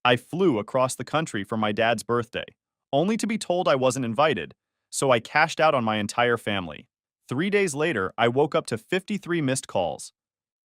I flew across the country for my dad's birthday, only to be told I wasn't invited, so I cashed out on my entire family. 3 days later, I woke up to 53 missed calls.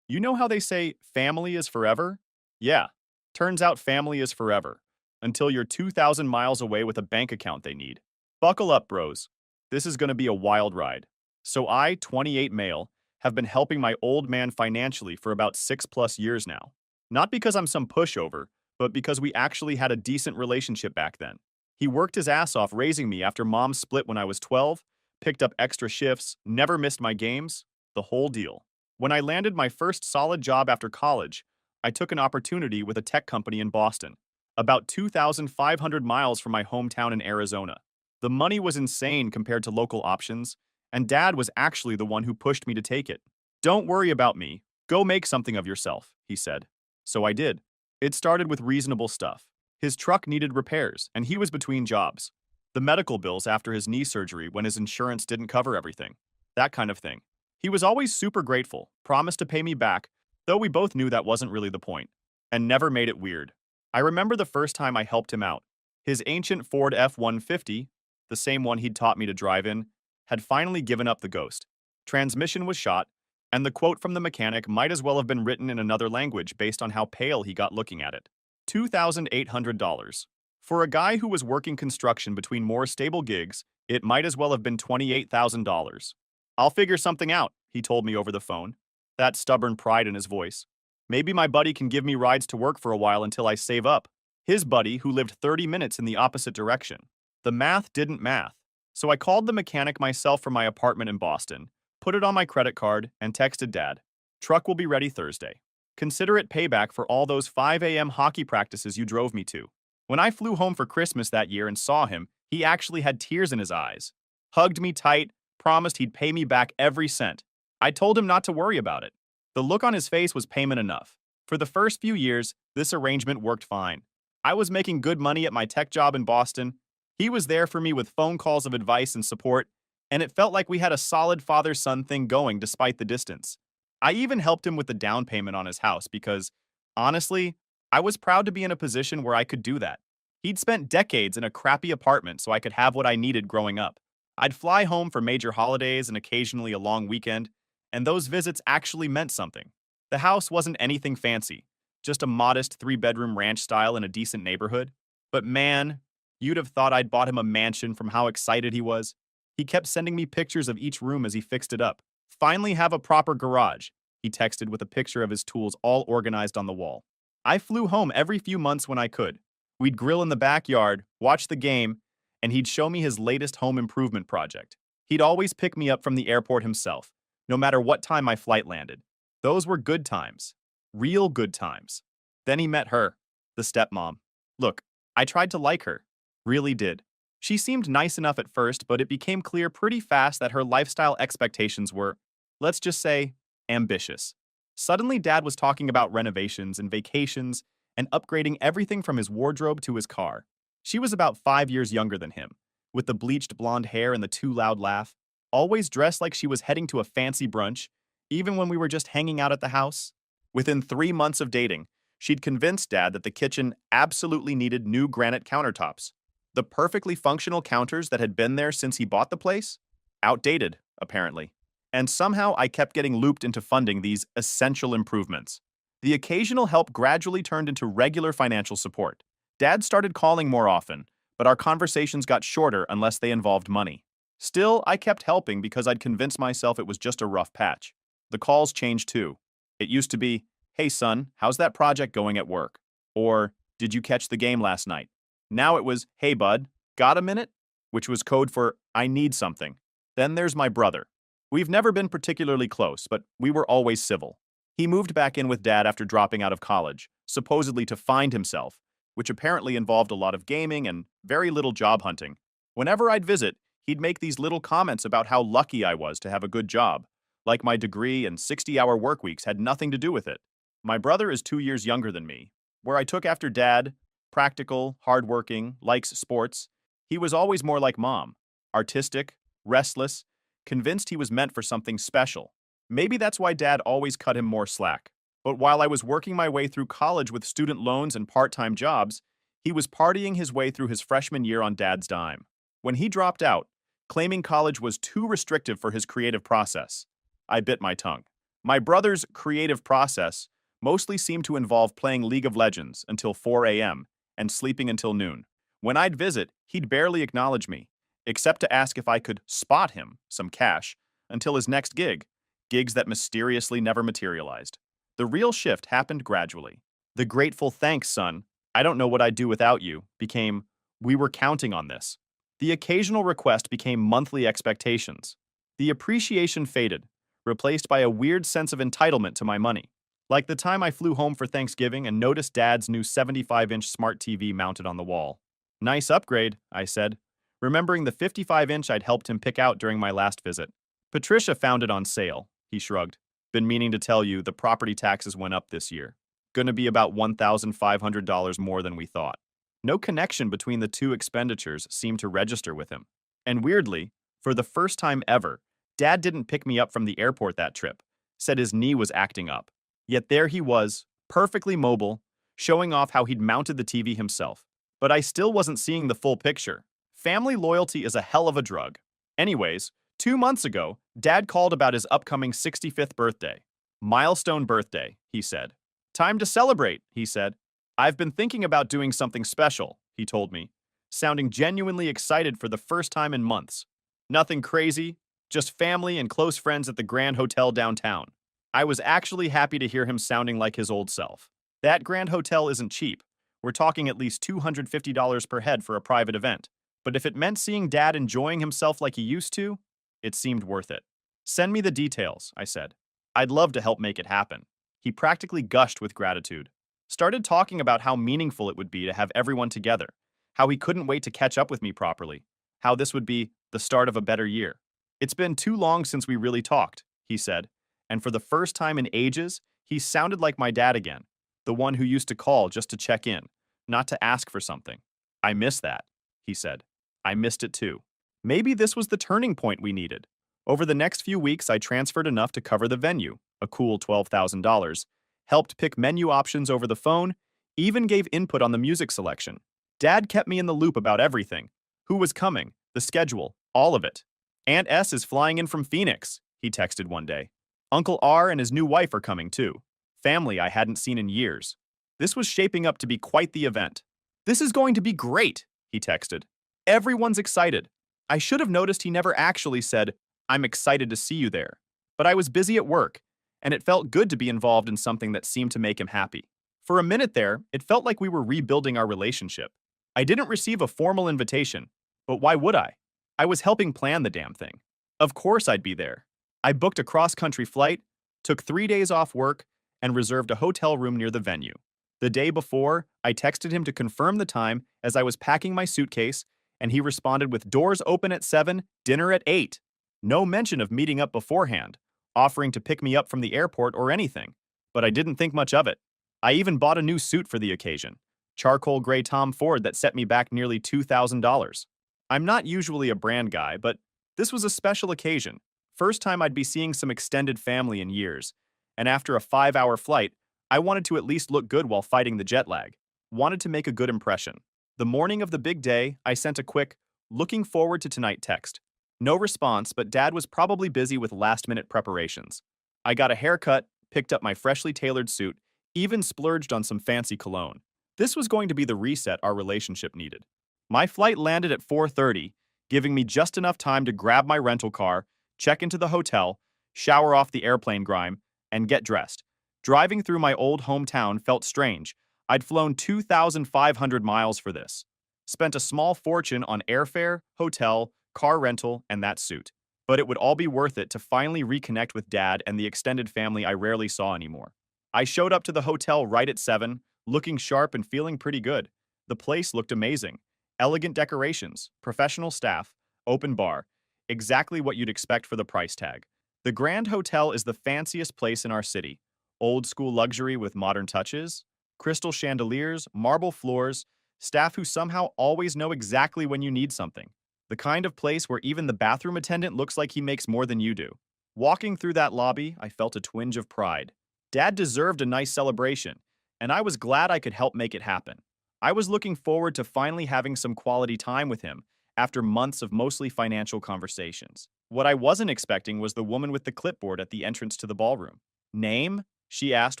You know how they say family is forever? Yeah, turns out family is forever, until you're 2,000 miles away with a bank account they need. Buckle up, bros. This is going to be a wild ride. So I, 28 male, have been helping my old man financially for about 6+ years now. Not because I'm some pushover, but because we actually had a decent relationship back then. He worked his ass off raising me after mom split when I was 12, picked up extra shifts, never missed my games, the whole deal. When I landed my first solid job after college, I took an opportunity with a tech company in Boston, about 2,500 miles from my hometown in Arizona. The money was insane compared to local options, and Dad was actually the one who pushed me to take it. Don't worry about me. Go make something of yourself, he said. So I did. It started with reasonable stuff. His truck needed repairs, and he was between jobs. The medical bills after his knee surgery when his insurance didn't cover everything. That kind of thing. He was always super grateful, promised to pay me back, though we both knew that wasn't really the point, and never made it weird. I remember the first time I helped him out. His ancient Ford F-150, the same one he'd taught me to drive in, had finally given up the ghost. Transmission was shot, and the quote from the mechanic might as well have been written in another language based on how pale he got looking at it. $2,800. For a guy who was working construction between more stable gigs, it might as well have been $28,000. I'll figure something out, he told me over the phone, that stubborn pride in his voice. Maybe my buddy can give me rides to work for a while until I save up. His buddy, who lived 30 minutes in the opposite direction. The math didn't math. So I called the mechanic myself from my apartment in Boston, put it on my credit card, and texted Dad. Truck will be ready Thursday. Consider it payback for all those 5 a.m. hockey practices you drove me to. When I flew home for Christmas that year and saw him, he actually had tears in his eyes. Hugged me tight, promised he'd pay me back every cent. I told him not to worry about it. The look on his face was payment enough. For the first few years, this arrangement worked fine. I was making good money at my tech job in Boston. He was there for me with phone calls of advice and support, and it felt like we had a solid father-son thing going despite the distance. I even helped him with the down payment on his house because, honestly, I was proud to be in a position where I could do that. He'd spent decades in a crappy apartment so I could have what I needed growing up. I'd fly home for major holidays and occasionally a long weekend, and those visits actually meant something. The house wasn't anything fancy, just a modest 3-bedroom ranch style in a decent neighborhood. But man, you'd have thought I'd bought him a mansion from how excited he was. He kept sending me pictures of each room as he fixed it up. Finally have a proper garage, he texted with a picture of his tools all organized on the wall. I flew home every few months when I could. We'd grill in the backyard, watch the game, and he'd show me his latest home improvement project. He'd always pick me up from the airport himself, no matter what time my flight landed. Those were good times. Real good times. Then he met her, the stepmom. Look, I tried to like her. Really did. She seemed nice enough at first, but it became clear pretty fast that her lifestyle expectations were, let's just say, ambitious. Suddenly, Dad was talking about renovations and vacations and upgrading everything from his wardrobe to his car. She was about 5 years younger than him, with the bleached blonde hair and the too loud laugh, always dressed like she was heading to a fancy brunch, even when we were just hanging out at the house. Within 3 months of dating, she'd convinced Dad that the kitchen absolutely needed new granite countertops. The perfectly functional counters that had been there since he bought the place? Outdated, apparently. And somehow I kept getting looped into funding these essential improvements. The occasional help gradually turned into regular financial support. Dad started calling more often, but our conversations got shorter unless they involved money. Still, I kept helping because I'd convinced myself it was just a rough patch. The calls changed too. It used to be, hey son, how's that project going at work? Or, did you catch the game last night? Now it was, hey bud, got a minute? Which was code for, I need something. Then there's my brother. We've never been particularly close, but we were always civil. He moved back in with Dad after dropping out of college, supposedly to find himself, which apparently involved a lot of gaming and very little job hunting. Whenever I'd visit, he'd make these little comments about how lucky I was to have a good job, like my degree and 60-hour work weeks had nothing to do with it. My brother is 2 years younger than me, where I took after Dad, practical, hardworking, likes sports. He was always more like Mom, artistic, restless, convinced he was meant for something special. Maybe that's why Dad always cut him more slack. But while I was working my way through college with student loans and part-time jobs, he was partying his way through his freshman year on Dad's dime. When he dropped out, claiming college was too restrictive for his creative process, I bit my tongue. My brother's creative process mostly seemed to involve playing League of Legends until 4 a.m. and sleeping until noon. When I'd visit, he'd barely acknowledge me, except to ask if I could spot him some cash until his next gigs that mysteriously never materialized. The real shift happened gradually. The grateful thanks, son, I don't know what I'd do without you, became, we were counting on this. The occasional request became monthly expectations. The appreciation faded, replaced by a weird sense of entitlement to my money. Like the time I flew home for Thanksgiving and noticed Dad's new 75-inch smart TV mounted on the wall. Nice upgrade, I said, remembering the 55-inch I'd helped him pick out during my last visit. Patricia found it on sale, he shrugged. Been meaning to tell you the property taxes went up this year. Gonna be about $1,500 more than we thought. No connection between the two expenditures seemed to register with him. And weirdly, for the first time ever, Dad didn't pick me up from the airport that trip, said his knee was acting up. Yet there he was, perfectly mobile, showing off how he'd mounted the TV himself. But I still wasn't seeing the full picture. Family loyalty is a hell of a drug. Anyways, 2 months ago, Dad called about his upcoming 65th birthday. Milestone birthday, he said. Time to celebrate, he said. I've been thinking about doing something special, he told me, sounding genuinely excited for the first time in months. Nothing crazy, just family and close friends at the Grand Hotel downtown. I was actually happy to hear him sounding like his old self. That Grand Hotel isn't cheap. We're talking at least $250 per head for a private event. But if it meant seeing Dad enjoying himself like he used to, it seemed worth it. Send me the details, I said. I'd love to help make it happen. He practically gushed with gratitude. Started talking about how meaningful it would be to have everyone together, how he couldn't wait to catch up with me properly, how this would be the start of a better year. It's been too long since we really talked, he said, and for the first time in ages, he sounded like my dad again, the one who used to call just to check in, not to ask for something. I miss that, he said. I missed it too. Maybe this was the turning point we needed. Over the next few weeks, I transferred enough to cover the venue, a cool $12,000, helped pick menu options over the phone, even gave input on the music selection. Dad kept me in the loop about everything. Who was coming, the schedule, all of it. Aunt S is flying in from Phoenix, he texted one day. Uncle R and his new wife are coming too. Family I hadn't seen in years. This was shaping up to be quite the event. This is going to be great, he texted. Everyone's excited. I should have noticed he never actually said, I'm excited to see you there. But I was busy at work, and it felt good to be involved in something that seemed to make him happy. For a minute there, it felt like we were rebuilding our relationship. I didn't receive a formal invitation, but why would I? I was helping plan the damn thing. Of course I'd be there. I booked a cross-country flight, took 3 days off work, and reserved a hotel room near the venue. The day before, I texted him to confirm the time as I was packing my suitcase, and he responded with doors open at 7, dinner at 8. No mention of meeting up beforehand, offering to pick me up from the airport or anything. But I didn't think much of it. I even bought a new suit for the occasion, charcoal gray Tom Ford that set me back nearly $2,000. I'm not usually a brand guy, but this was a special occasion. First time I'd be seeing some extended family in years, and after a 5-hour flight, I wanted to at least look good while fighting the jet lag. Wanted to make a good impression. The morning of the big day, I sent a quick, looking forward to tonight text. No response, but Dad was probably busy with last-minute preparations. I got a haircut, picked up my freshly tailored suit, even splurged on some fancy cologne. This was going to be the reset our relationship needed. My flight landed at 4:30, giving me just enough time to grab my rental car, check into the hotel, shower off the airplane grime, and get dressed. Driving through my old hometown felt strange. I'd flown 2,500 miles for this. Spent a small fortune on airfare, hotel, car rental, and that suit. But it would all be worth it to finally reconnect with Dad and the extended family I rarely saw anymore. I showed up to the hotel right at 7, looking sharp and feeling pretty good. The place looked amazing. Elegant decorations, professional staff, open bar. Exactly what you'd expect for the price tag. The Grand Hotel is the fanciest place in our city. Old school luxury with modern touches, crystal chandeliers, marble floors, staff who somehow always know exactly when you need something. The kind of place where even the bathroom attendant looks like he makes more than you do. Walking through that lobby, I felt a twinge of pride. Dad deserved a nice celebration, and I was glad I could help make it happen. I was looking forward to finally having some quality time with him after months of mostly financial conversations. What I wasn't expecting was the woman with the clipboard at the entrance to the ballroom. Name? She asked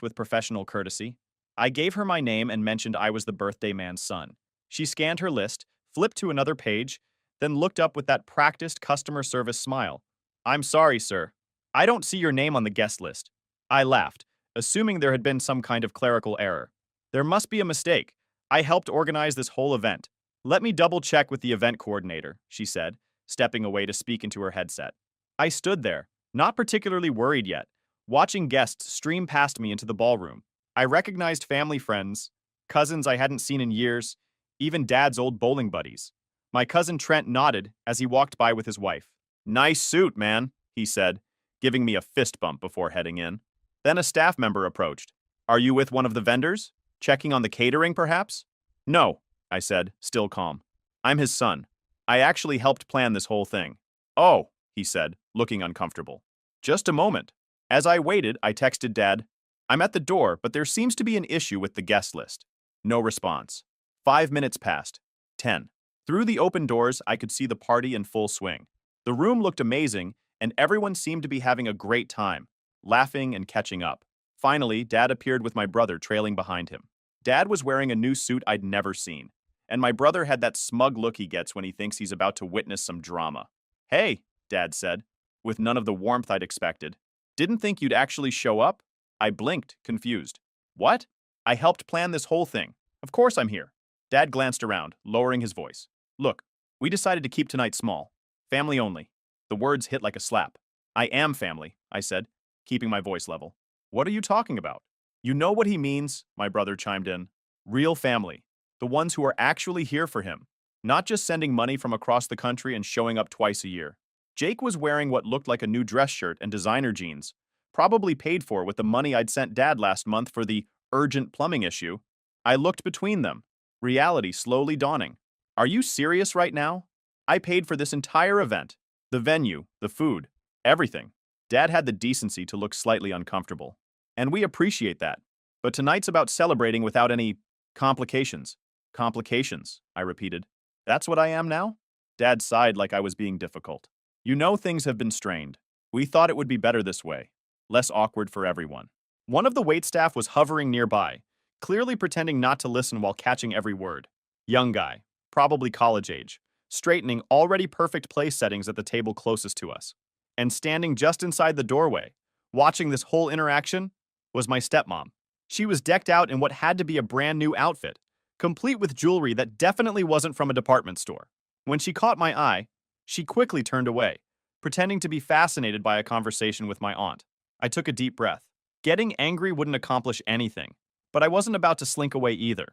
with professional courtesy. I gave her my name and mentioned I was the birthday man's son. She scanned her list, flipped to another page, then looked up with that practiced customer service smile. I'm sorry, sir. I don't see your name on the guest list. I laughed, assuming there had been some kind of clerical error. There must be a mistake. I helped organize this whole event. Let me double check with the event coordinator, she said, stepping away to speak into her headset. I stood there, not particularly worried yet, watching guests stream past me into the ballroom. I recognized family friends, cousins I hadn't seen in years, even Dad's old bowling buddies. My cousin Trent nodded as he walked by with his wife. Nice suit, man, he said, giving me a fist bump before heading in. Then a staff member approached. Are you with one of the vendors? Checking on the catering, perhaps? No, I said, still calm. I'm his son. I actually helped plan this whole thing. Oh, he said, looking uncomfortable. Just a moment. As I waited, I texted Dad, I'm at the door, but there seems to be an issue with the guest list. No response. 5 minutes passed. 10. Through the open doors, I could see the party in full swing. The room looked amazing, and everyone seemed to be having a great time, laughing and catching up. Finally, Dad appeared with my brother trailing behind him. Dad was wearing a new suit I'd never seen, and my brother had that smug look he gets when he thinks he's about to witness some drama. Hey, Dad said, with none of the warmth I'd expected. Didn't think you'd actually show up? I blinked, confused. What? I helped plan this whole thing. Of course I'm here. Dad glanced around, lowering his voice. Look, we decided to keep tonight small. Family only. The words hit like a slap. I am family, I said, keeping my voice level. What are you talking about? You know what he means, my brother chimed in. Real family. The ones who are actually here for him. Not just sending money from across the country and showing up twice a year. Jake was wearing what looked like a new dress shirt and designer jeans, probably paid for with the money I'd sent Dad last month for the urgent plumbing issue. I looked between them, reality slowly dawning. Are you serious right now? I paid for this entire event. The venue, the food, everything. Dad had the decency to look slightly uncomfortable. And we appreciate that. But tonight's about celebrating without any complications. Complications, I repeated. That's what I am now? Dad sighed like I was being difficult. You know things have been strained. We thought it would be better this way. Less awkward for everyone. One of the waitstaff was hovering nearby, clearly pretending not to listen while catching every word. Young guy, probably college age, straightening already perfect place settings at the table closest to us. And standing just inside the doorway, watching this whole interaction, was my stepmom. She was decked out in what had to be a brand new outfit, complete with jewelry that definitely wasn't from a department store. When she caught my eye, she quickly turned away, pretending to be fascinated by a conversation with my aunt. I took a deep breath. Getting angry wouldn't accomplish anything, but I wasn't about to slink away either.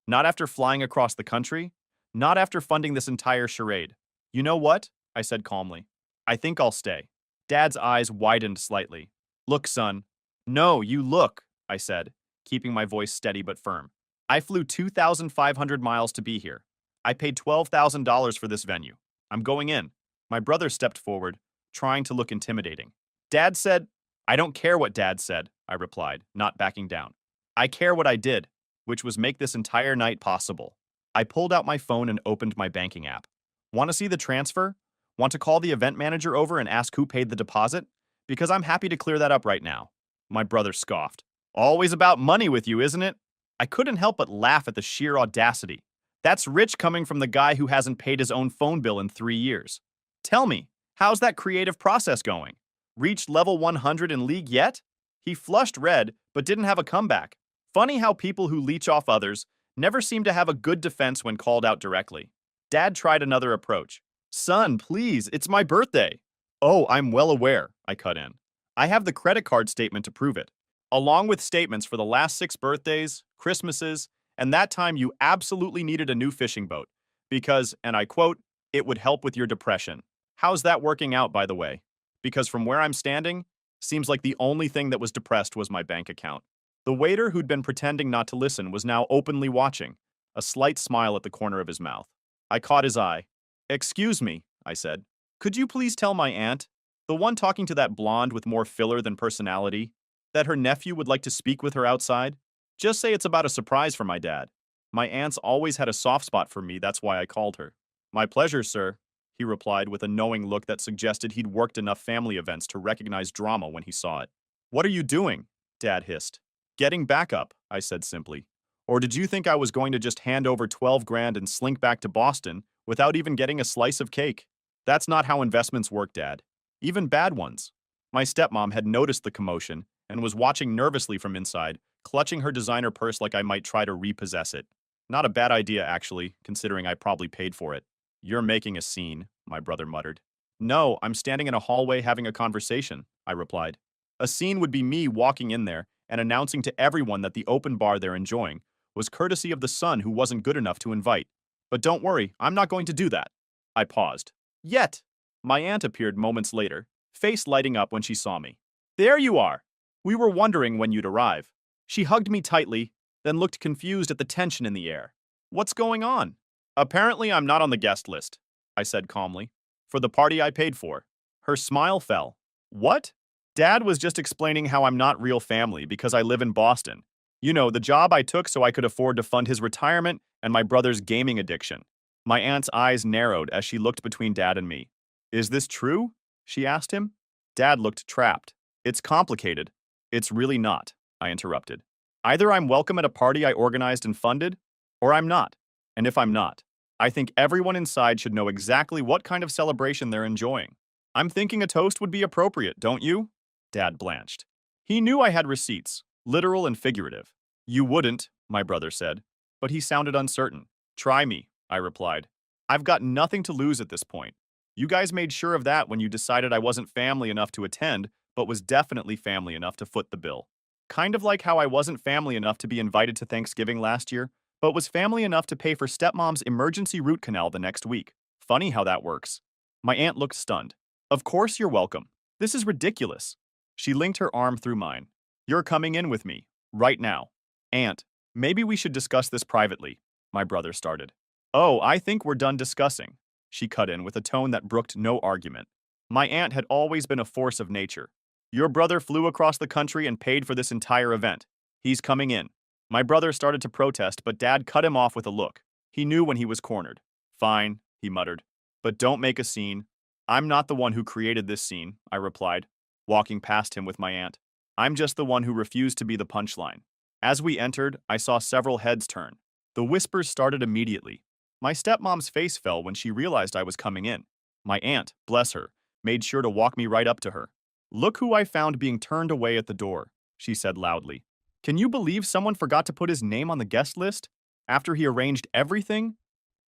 Not after flying across the country, not after funding this entire charade. You know what? I said calmly. I think I'll stay. Dad's eyes widened slightly. Look, son. No, you look, I said, keeping my voice steady but firm. I flew 2,500 miles to be here. I paid $12,000 for this venue. I'm going in. My brother stepped forward, trying to look intimidating. Dad said, I don't care what Dad said, I replied, not backing down. I care what I did, which was make this entire night possible. I pulled out my phone and opened my banking app. Want to see the transfer? Want to call the event manager over and ask who paid the deposit? Because I'm happy to clear that up right now. My brother scoffed. Always about money with you, isn't it? I couldn't help but laugh at the sheer audacity. That's rich coming from the guy who hasn't paid his own phone bill in 3 years. Tell me, how's that creative process going? Reached level 100 in League yet? He flushed red, but didn't have a comeback. Funny how people who leech off others never seem to have a good defense when called out directly. Dad tried another approach. Son, please, it's my birthday. Oh, I'm well aware, I cut in. I have the credit card statement to prove it, along with statements for the last 6 birthdays, Christmases, and that time you absolutely needed a new fishing boat. Because, and I quote, it would help with your depression. How's that working out, by the way? Because from where I'm standing, seems like the only thing that was depressed was my bank account. The waiter who'd been pretending not to listen was now openly watching, a slight smile at the corner of his mouth. I caught his eye. Excuse me, I said. Could you please tell my aunt, the one talking to that blonde with more filler than personality, That her nephew would like to speak with her outside? Just say it's about a surprise for my dad. My aunt's always had a soft spot for me, that's why I called her. My pleasure, sir, he replied with a knowing look that suggested he'd worked enough family events to recognize drama when he saw it. What are you doing? Dad hissed. Getting back up, I said simply. Or did you think I was going to just hand over 12 grand and slink back to Boston without even getting a slice of cake? That's not how investments work, Dad. Even bad ones. My stepmom had noticed the commotion and was watching nervously from inside, clutching her designer purse like I might try to repossess it. Not a bad idea, actually, considering I probably paid for it. You're making a scene, my brother muttered. No, I'm standing in a hallway having a conversation, I replied. A scene would be me walking in there and announcing to everyone that the open bar they're enjoying was courtesy of the son who wasn't good enough to invite. But don't worry, I'm not going to do that. I paused. Yet! My aunt appeared moments later, face lighting up when she saw me. There you are! We were wondering when you'd arrive. She hugged me tightly, then looked confused at the tension in the air. What's going on? Apparently I'm not on the guest list, I said calmly, for the party I paid for. Her smile fell. What? Dad was just explaining how I'm not real family because I live in Boston. You know, the job I took so I could afford to fund his retirement and my brother's gaming addiction. My aunt's eyes narrowed as she looked between Dad and me. Is this true? She asked him. Dad looked trapped. It's complicated. It's really not, I interrupted. Either I'm welcome at a party I organized and funded, or I'm not. And if I'm not, I think everyone inside should know exactly what kind of celebration they're enjoying. I'm thinking a toast would be appropriate, don't you? Dad blanched. He knew I had receipts, literal and figurative. You wouldn't, my brother said, but he sounded uncertain. Try me, I replied. I've got nothing to lose at this point. You guys made sure of that when you decided I wasn't family enough to attend, but was definitely family enough to foot the bill. Kind of like how I wasn't family enough to be invited to Thanksgiving last year, but was family enough to pay for stepmom's emergency root canal the next week. Funny how that works. My aunt looked stunned. Of course you're welcome. This is ridiculous. She linked her arm through mine. You're coming in with me, right now. Aunt, maybe we should discuss this privately, my brother started. Oh, I think we're done discussing, she cut in with a tone that brooked no argument. My aunt had always been a force of nature. Your brother flew across the country and paid for this entire event. He's coming in. My brother started to protest, but Dad cut him off with a look. He knew when he was cornered. Fine, he muttered. But don't make a scene. I'm not the one who created this scene, I replied, walking past him with my aunt. I'm just the one who refused to be the punchline. As we entered, I saw several heads turn. The whispers started immediately. My stepmom's face fell when she realized I was coming in. My aunt, bless her, made sure to walk me right up to her. Look who I found being turned away at the door, she said loudly. Can you believe someone forgot to put his name on the guest list after he arranged everything?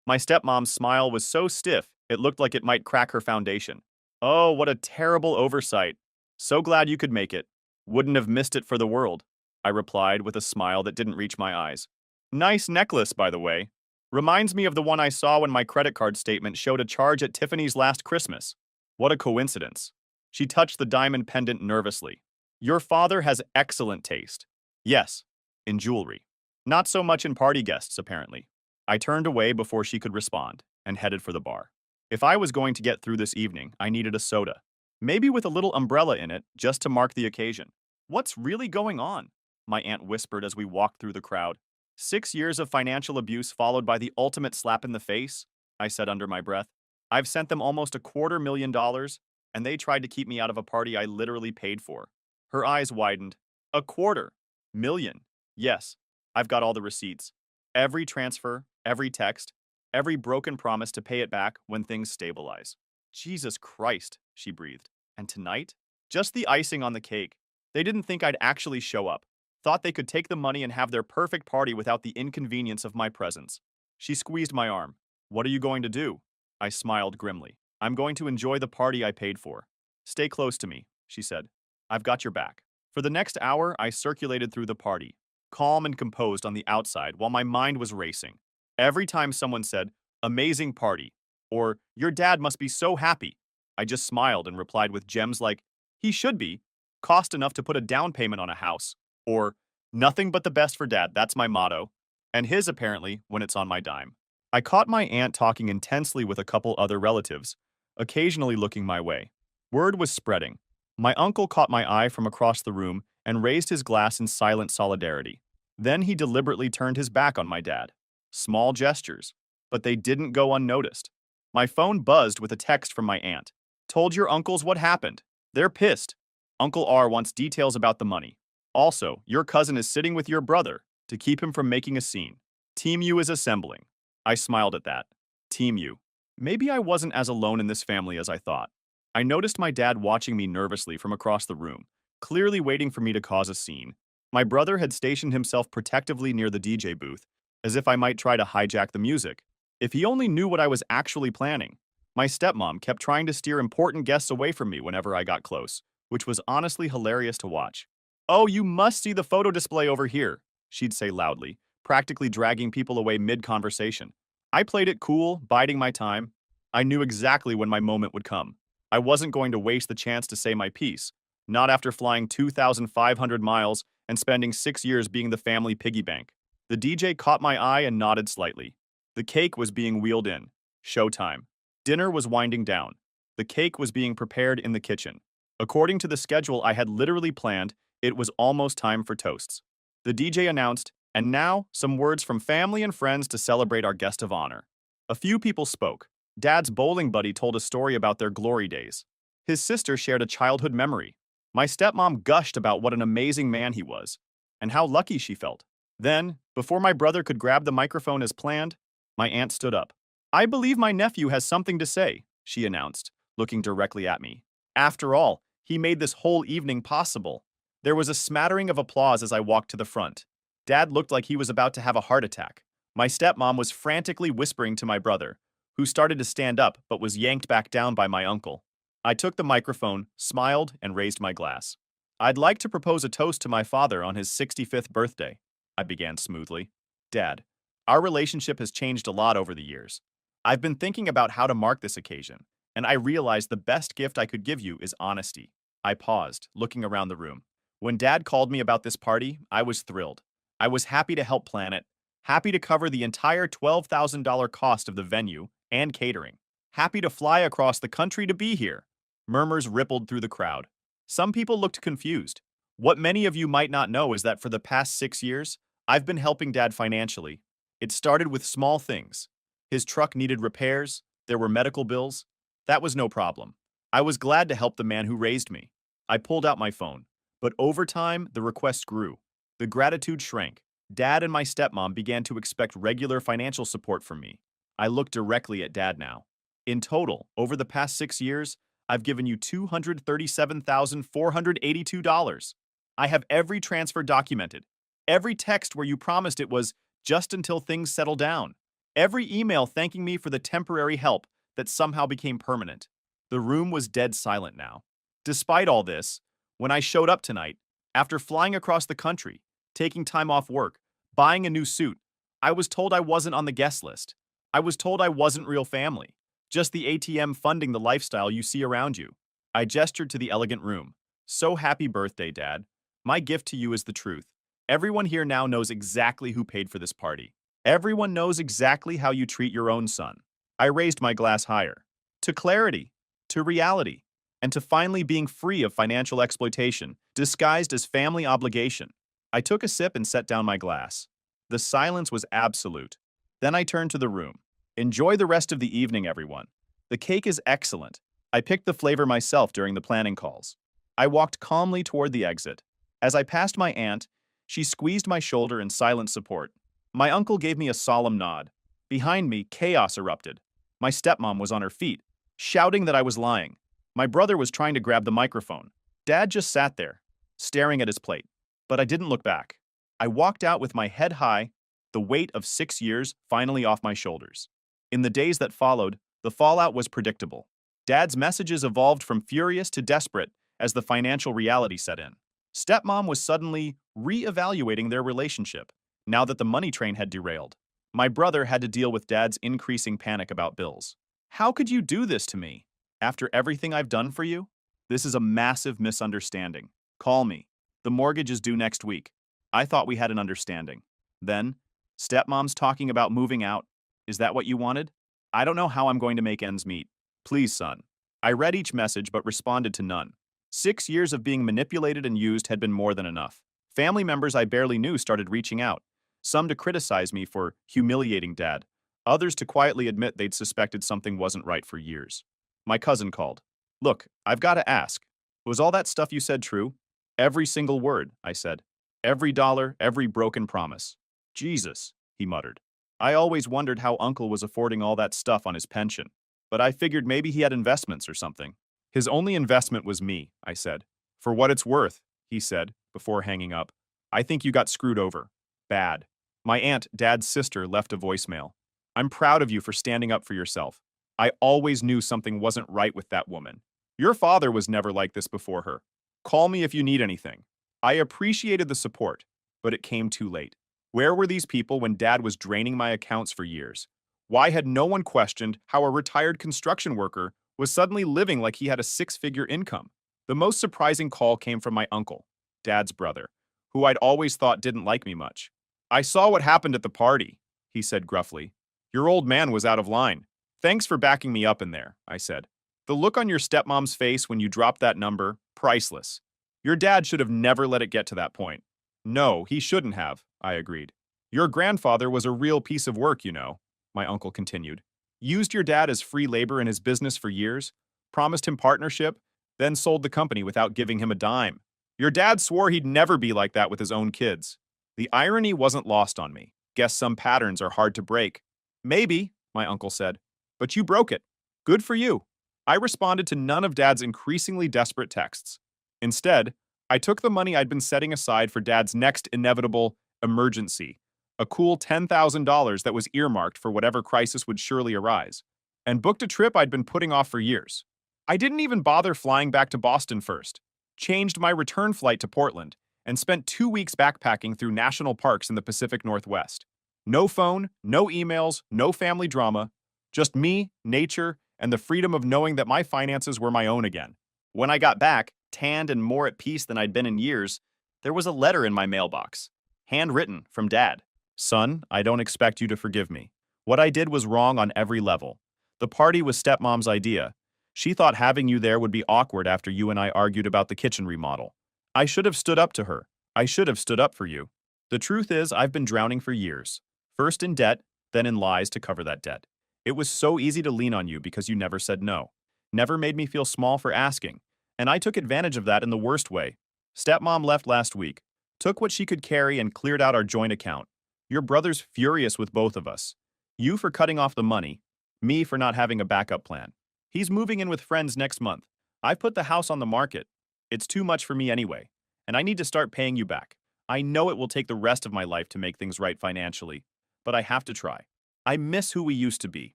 My stepmom's smile was so stiff, it looked like it might crack her foundation. Oh, what a terrible oversight. So glad you could make it. Wouldn't have missed it for the world, I replied with a smile that didn't reach my eyes. Nice necklace, by the way. Reminds me of the one I saw when my credit card statement showed a charge at Tiffany's last Christmas. What a coincidence. She touched the diamond pendant nervously. Your father has excellent taste. Yes, in jewelry. Not so much in party guests, apparently. I turned away before she could respond and headed for the bar. If I was going to get through this evening, I needed a soda. Maybe with a little umbrella in it, just to mark the occasion. What's really going on? My aunt whispered as we walked through the crowd. 6 years of financial abuse followed by the ultimate slap in the face, I said under my breath. I've sent them almost $250,000, and they tried to keep me out of a party I literally paid for. Her eyes widened. $250,000. Yes, I've got all the receipts. Every transfer, every text, every broken promise to pay it back when things stabilize. Jesus Christ, she breathed. And tonight? Just the icing on the cake. They didn't think I'd actually show up. Thought they could take the money and have their perfect party without the inconvenience of my presence. She squeezed my arm. What are you going to do? I smiled grimly. I'm going to enjoy the party I paid for. Stay close to me, she said. I've got your back. For the next hour, I circulated through the party, calm and composed on the outside while my mind was racing. Every time someone said, amazing party, or your dad must be so happy, I just smiled and replied with gems like, he should be, cost enough to put a down payment on a house, or nothing but the best for dad, that's my motto, and his apparently when it's on my dime. I caught my aunt talking intensely with a couple other relatives, occasionally looking my way. Word was spreading. My uncle caught my eye from across the room and raised his glass in silent solidarity. Then he deliberately turned his back on my dad. Small gestures, but they didn't go unnoticed. My phone buzzed with a text from my aunt. Told your uncles what happened. They're pissed. Uncle R wants details about the money. Also, your cousin is sitting with your brother to keep him from making a scene. Team U is assembling. I smiled at that. Team U. Maybe I wasn't as alone in this family as I thought. I noticed my dad watching me nervously from across the room, clearly waiting for me to cause a scene. My brother had stationed himself protectively near the DJ booth, as if I might try to hijack the music. If he only knew what I was actually planning. My stepmom kept trying to steer important guests away from me whenever I got close, which was honestly hilarious to watch. Oh, you must see the photo display over here, she'd say loudly, practically dragging people away mid-conversation. I played it cool, biding my time. I knew exactly when my moment would come. I wasn't going to waste the chance to say my piece, not after flying 2,500 miles and spending 6 years being the family piggy bank. The DJ caught my eye and nodded slightly. The cake was being wheeled in. Showtime. Dinner was winding down. The cake was being prepared in the kitchen. According to the schedule I had literally planned, it was almost time for toasts. The DJ announced, and now, some words from family and friends to celebrate our guest of honor. A few people spoke. Dad's bowling buddy told a story about their glory days. His sister shared a childhood memory. My stepmom gushed about what an amazing man he was, and how lucky she felt. Then, before my brother could grab the microphone as planned, my aunt stood up. I believe my nephew has something to say, she announced, looking directly at me. After all, he made this whole evening possible. There was a smattering of applause as I walked to the front. Dad looked like he was about to have a heart attack. My stepmom was frantically whispering to my brother, who started to stand up but was yanked back down by my uncle. I took the microphone, smiled, and raised my glass. I'd like to propose a toast to my father on his 65th birthday, I began smoothly. Dad, our relationship has changed a lot over the years. I've been thinking about how to mark this occasion, and I realized the best gift I could give you is honesty. I paused, looking around the room. When Dad called me about this party, I was thrilled. I was happy to help plan it, happy to cover the entire $12,000 cost of the venue and catering, happy to fly across the country to be here. Murmurs rippled through the crowd. Some people looked confused. What many of you might not know is that for the past 6 years, I've been helping Dad financially. It started with small things. His truck needed repairs, there were medical bills. That was no problem. I was glad to help the man who raised me. I pulled out my phone. But over time, the requests grew. The gratitude shrank. Dad and my stepmom began to expect regular financial support from me. I looked directly at Dad now. In total, over the past 6 years, I've given you $237,482. I have every transfer documented. Every text where you promised it was just until things settle down. Every email thanking me for the temporary help that somehow became permanent. The room was dead silent now. Despite all this, when I showed up tonight, after flying across the country, taking time off work, buying a new suit, I was told I wasn't on the guest list. I was told I wasn't real family, just the ATM funding the lifestyle you see around you. I gestured to the elegant room. So happy birthday, Dad. My gift to you is the truth. Everyone here now knows exactly who paid for this party. Everyone knows exactly how you treat your own son. I raised my glass higher. To clarity, to reality, and to finally being free of financial exploitation, disguised as family obligation. I took a sip and set down my glass. The silence was absolute. Then I turned to the room. Enjoy the rest of the evening, everyone. The cake is excellent. I picked the flavor myself during the planning calls. I walked calmly toward the exit. As I passed my aunt, she squeezed my shoulder in silent support. My uncle gave me a solemn nod. Behind me, chaos erupted. My stepmom was on her feet, shouting that I was lying. My brother was trying to grab the microphone. Dad just sat there, staring at his plate. But I didn't look back. I walked out with my head high, the weight of 6 years finally off my shoulders. In the days that followed, the fallout was predictable. Dad's messages evolved from furious to desperate as the financial reality set in. Stepmom was suddenly re-evaluating their relationship, now that the money train had derailed. My brother had to deal with Dad's increasing panic about bills. How could you do this to me? After everything I've done for you? This is a massive misunderstanding. Call me. The mortgage is due next week. I thought we had an understanding. Then, stepmom's talking about moving out. Is that what you wanted? I don't know how I'm going to make ends meet. Please, son. I read each message but responded to none. 6 years of being manipulated and used had been more than enough. Family members I barely knew started reaching out, some to criticize me for humiliating Dad, others to quietly admit they'd suspected something wasn't right for years. My cousin called. Look, I've got to ask. Was all that stuff you said true? Every single word, I said. Every dollar, every broken promise. Jesus, he muttered. I always wondered how Uncle was affording all that stuff on his pension, but I figured maybe he had investments or something. His only investment was me, I said. For what it's worth, he said, before hanging up. I think you got screwed over. Bad. My aunt, Dad's sister, left a voicemail. I'm proud of you for standing up for yourself. I always knew something wasn't right with that woman. Your father was never like this before her. Call me if you need anything. I appreciated the support, but it came too late. Where were these people when Dad was draining my accounts for years? Why had no one questioned how a retired construction worker was suddenly living like he had a six-figure income? The most surprising call came from my uncle, Dad's brother, who I'd always thought didn't like me much. I saw what happened at the party, he said gruffly. Your old man was out of line. Thanks for backing me up in there, I said. The look on your stepmom's face when you dropped that number, priceless. Your dad should have never let it get to that point. No, he shouldn't have, I agreed. Your grandfather was a real piece of work, you know, my uncle continued. Used your dad as free labor in his business for years, promised him partnership, then sold the company without giving him a dime. Your dad swore he'd never be like that with his own kids. The irony wasn't lost on me. Guess some patterns are hard to break. Maybe, my uncle said, but you broke it. Good for you. I responded to none of Dad's increasingly desperate texts. Instead, I took the money I'd been setting aside for Dad's next inevitable emergency, a cool $10,000 that was earmarked for whatever crisis would surely arise, and booked a trip I'd been putting off for years. I didn't even bother flying back to Boston first, changed my return flight to Portland, and spent 2 weeks backpacking through national parks in the Pacific Northwest. No phone, no emails, no family drama, just me, nature, and the freedom of knowing that my finances were my own again. When I got back, tanned and more at peace than I'd been in years, there was a letter in my mailbox, handwritten from Dad. Son, I don't expect you to forgive me. What I did was wrong on every level. The party was stepmom's idea. She thought having you there would be awkward after you and I argued about the kitchen remodel. I should have stood up to her. I should have stood up for you. The truth is, I've been drowning for years. First in debt, then in lies to cover that debt. It was so easy to lean on you because you never said no. Never made me feel small for asking. And I took advantage of that in the worst way. Stepmom left last week, took what she could carry and cleared out our joint account. Your brother's furious with both of us. You for cutting off the money, me for not having a backup plan. He's moving in with friends next month. I've put the house on the market. It's too much for me anyway, and I need to start paying you back. I know it will take the rest of my life to make things right financially, but I have to try. I miss who we used to be.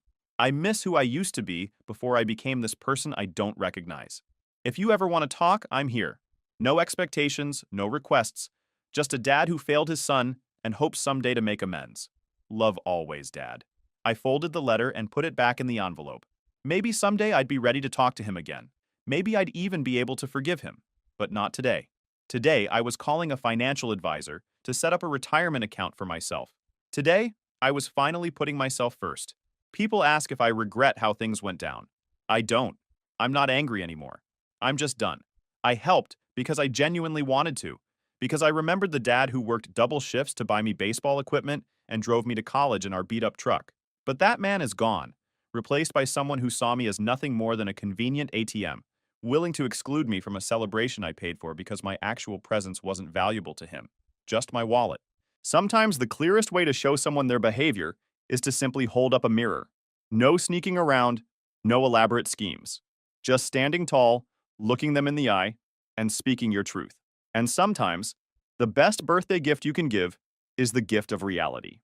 I miss who I used to be before I became this person I don't recognize. If you ever want to talk, I'm here. No expectations, no requests, just a dad who failed his son and hopes someday to make amends. Love always, Dad. I folded the letter and put it back in the envelope. Maybe someday I'd be ready to talk to him again. Maybe I'd even be able to forgive him. But not today. Today, I was calling a financial advisor to set up a retirement account for myself. Today, I was finally putting myself first. People ask if I regret how things went down. I don't. I'm not angry anymore. I'm just done. I helped because I genuinely wanted to, because I remembered the dad who worked double shifts to buy me baseball equipment and drove me to college in our beat-up truck. But that man is gone, replaced by someone who saw me as nothing more than a convenient ATM, willing to exclude me from a celebration I paid for because my actual presence wasn't valuable to him, just my wallet. Sometimes the clearest way to show someone their behavior is to simply hold up a mirror. No sneaking around, no elaborate schemes. Just standing tall, looking them in the eye, and speaking your truth. And sometimes, the best birthday gift you can give is the gift of reality.